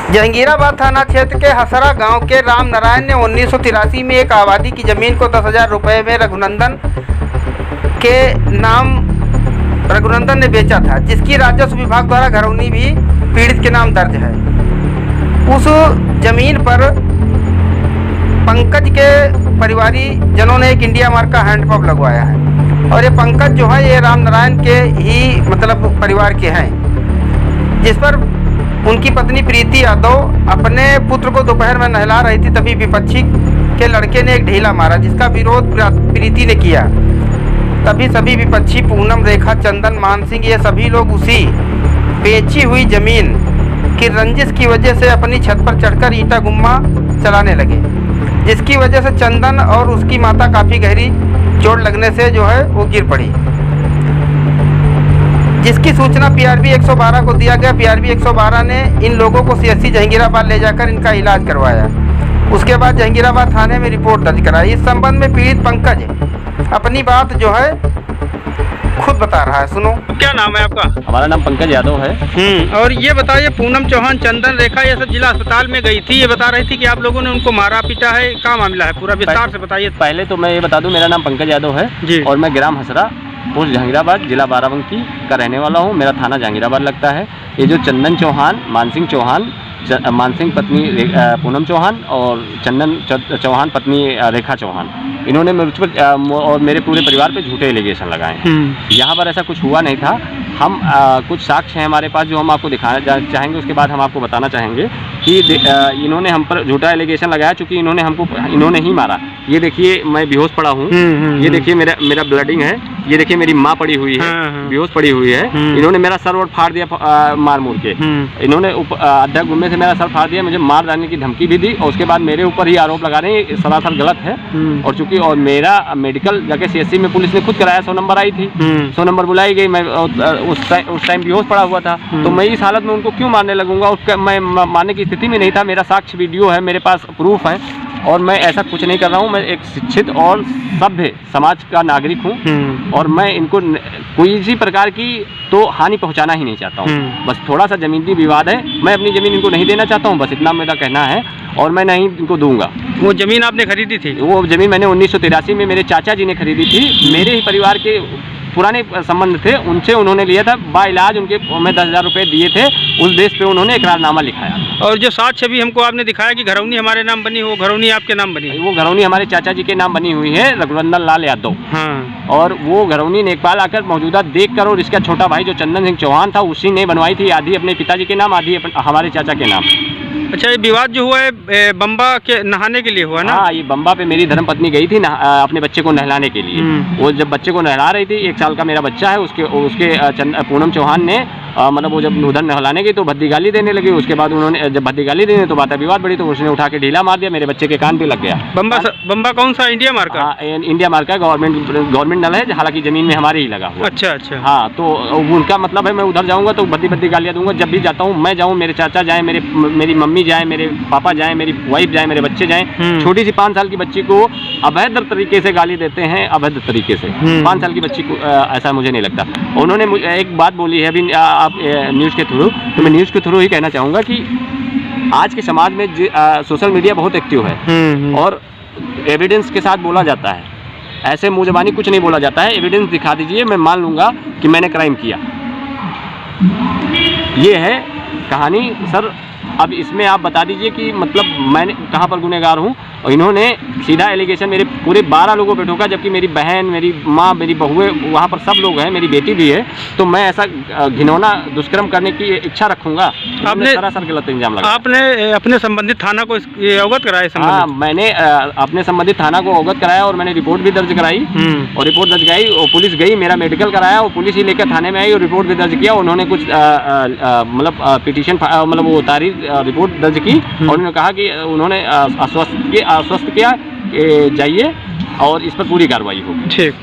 जहांगीराबाद थाना क्षेत्र के हसरा गांव के राम नारायण ने 1983 में एक आबादी की जमीन को 10,000 रुपये में रघुनंदन ने बेचा था, जिसकी राजस्व विभाग द्वारा घरौनी भी पीड़ित के नाम दर्ज है। उस जमीन पर पंकज के परिवारी जनों ने एक इंडिया मार्क का हैंडपंप लगवाया है और ये पंकज जो है ये राम नारायण के ही परिवार के हैं, जिस पर उनकी पत्नी प्रीति यादव अपने पुत्र को दोपहर में नहला रही थी, तभी विपक्षी के लड़के ने एक ढीला मारा, जिसका विरोध प्रीति ने किया। तभी सभी विपक्षी पूनम, रेखा, चंदन, मान सिंह ये सभी लोग उसी बेची हुई जमीन की रंजिश की वजह से अपनी छत पर चढ़कर ईंटा गुम्मा चलाने लगे, जिसकी वजह से चंदन और उसकी माता काफ़ी गहरी चोट लगने से जो है वो गिर पड़ी, जिसकी सूचना पीआरबी 112 को दिया गया। पीआरबी 112 ने इन लोगों को सीएससी जहांगीराबाद ले जाकर इनका इलाज करवाया। उसके बाद जहांगीराबाद थाने में रिपोर्ट दर्ज कराई। इस संबंध में पीड़ित पंकज अपनी बात जो है खुद बता रहा है, सुनो। क्या नाम है आपका? हमारा नाम पंकज यादव है। और ये बताइए, पूनम चौहान, चंदन, रेखा ये सब जिला अस्पताल में गई थी, ये बता रही थी कि आप लोगों ने उनको मारा पीटा है, क्या मामला है? पूरा विस्तार से बताइए। पहले तो मैं ये बता दूं, मेरा नाम पंकज यादव है जी, और मैं ग्राम हसरा, पोस्ट जहांगीराबाद, जिला बाराबंकी का रहने वाला हूँ। मेरा थाना जहांगीराबाद लगता है। ये जो चंदन चौहान, मानसिंह चौहान, मानसिंह पत्नी पूनम चौहान और चंदन चौहान पत्नी रेखा चौहान, इन्होंने मुझ पर और मेरे पूरे परिवार पे झूठे एलिगेशन लगाए हैं। यहाँ पर ऐसा कुछ हुआ नहीं था। हम कुछ साक्ष्य हैं हमारे पास जो हम आपको दिखाना चाहेंगे, उसके बाद हम आपको बताना चाहेंगे कि इन्होंने हम पर झूठा एलिगेशन लगाया, चूँकि इन्होंने ही मारा। ये देखिए मैं बेहोश पड़ा हूँ, ये देखिए मेरा ब्लडिंग है, ये देखिए मेरी माँ पड़ी हुई है, बेहोश पड़ी हुई है। इन्होंने मेरा सर और फाड़ दिया मार मूर के। इन्होंने अध्यक्ष गुम्मे से मेरा सर फाड़ दिया, मुझे मार डालने की धमकी भी दी और उसके बाद मेरे ऊपर ही आरोप लगा रहे हैं, सरासर गलत है। और चूंकि मेरा मेडिकल जाके सीएससी में पुलिस ने खुद कराया, 100 नंबर आई थी, 100 नंबर बुलाई गई। मैं उस टाइम बेहोश पड़ा हुआ था, तो मैं इस हालत में उनको क्यों मारने लगूंगा? मैं मारने की स्थिति में नहीं था। मेरा साक्ष्य वीडियो है, मेरे पास प्रूफ है और मैं ऐसा कुछ नहीं कर रहा हूँ। मैं एक शिक्षित और सभ्य समाज का नागरिक हूँ और मैं इनको कोई सी प्रकार की तो हानि पहुँचाना ही नहीं चाहता हूँ। बस थोड़ा सा ज़मीनी विवाद है, मैं अपनी ज़मीन इनको नहीं देना चाहता हूँ, बस इतना मेरा कहना है और मैं नहीं इनको दूंगा। वो ज़मीन आपने खरीदी थी? वो ज़मीन मैंने 1983 में मेरे चाचा जी ने खरीदी थी। मेरे ही परिवार के पुराने संबंध थे, उनसे उन्होंने लिया था। बाइलाज उनके मैं 10,000 रुपये दिए थे, उस बेस पे उन्होंने इकरारनामा लिखाया। और जो साक्ष्य भी हमको आपने दिखाया कि घरौनी हमारे नाम बनी, वो घरौनी आपके नाम बनी है? वो घरौनी हमारे चाचा जी के नाम बनी हुई है, रघुनंदन लाल यादव। हाँ। और वो घरौनी नेपाल आकर मौजूदा देखकर, और इसका छोटा भाई जो चंदन सिंह चौहान था उसी ने बनवाई थी, आधी अपने पिताजी के नाम, आधी हमारे चाचा के नाम। अच्छा, ये विवाद जो हुआ है बम्बा के नहाने के लिए हुआ ना? हाँ, ये बम्बा पे मेरी धर्मपत्नी गई थी अपने बच्चे को नहलाने के लिए। वो जब बच्चे को नहला रही थी, 1 साल का मेरा बच्चा है, उसके पूनम चौहान ने मतलब वो जब उधर नहलाने गई तो भद्दी गाली देने लगी। उसके बाद उन्होंने जब भद्दी गाली देने तो बात विवाद बढ़ी, तो उसने उठा के ढीला मार दिया, मेरे बच्चे के कान पे लग गया। बम्बा कौन सा? इंडिया मार्क का? इंडिया मार्क का गवर्नमेंट नल है, हालांकि जमीन में हमारे ही लगा हुआ। अच्छा। हाँ, तो उनका मतलब है मैं उधर जाऊँगा तो भद्दी गालियाँ दूंगा। जब भी जाता हूँ, मैं जाऊँ, मेरे चाचा जाए, मेरी मम्मी जाए, मेरे पापा जाएं, मेरी वाइफ जाए, मेरे बच्चे जाएं। छोटी सी 5 साल की बच्ची को अवैध तरीके से गाली देते हैं, अवैध तरीके से। 5 साल की बच्ची को ऐसा मुझे नहीं लगता। उन्होंने एक बात बोली है अभी आप न्यूज़ के थ्रू, तो मैं न्यूज़ के थ्रू ही कहना चाहूँगा कि आज के समाज में सोशल मीडिया बहुत एक्टिव है और एविडेंस के साथ बोला जाता है। ऐसे मुँह ज़बानी कुछ नहीं बोला जाता है। एविडेंस दिखा दीजिए, मैं मान लूँगा कि मैंने क्राइम किया। ये है कहानी सर। अब इसमें आप बता दीजिए कि मतलब मैंने कहाँ पर गुनहगार हूँ। और इन्होंने सीधा एलिगेशन मेरे पूरे 12 लोगों पे ठोका, जबकि मेरी बहन, मेरी माँ, मेरी बहुएं वहाँ पर सब लोग हैं, मेरी बेटी भी है। तो मैं ऐसा घिनौना दुष्कर्म करने की इच्छा रखूँगा? आपने सरासर गलत इल्जाम लगाया। आपने अपने संबंधित थाना को अवगत कराया? हाँ, मैंने अपने संबंधित थाना को अवगत कराया और मैंने रिपोर्ट भी दर्ज कराई। और रिपोर्ट दर्ज कराई और पुलिस गई, मेरा मेडिकल कराया और पुलिस ही लेकर थाने में आई और रिपोर्ट भी दर्ज किया। उन्होंने कुछ मतलब पिटीशन मतलब वो तारीख रिपोर्ट दर्ज की और उन्होंने कहा कि उन्होंने आश्वस्त किया कि जाइए और इस पर पूरी कार्रवाई होगी। ठीक।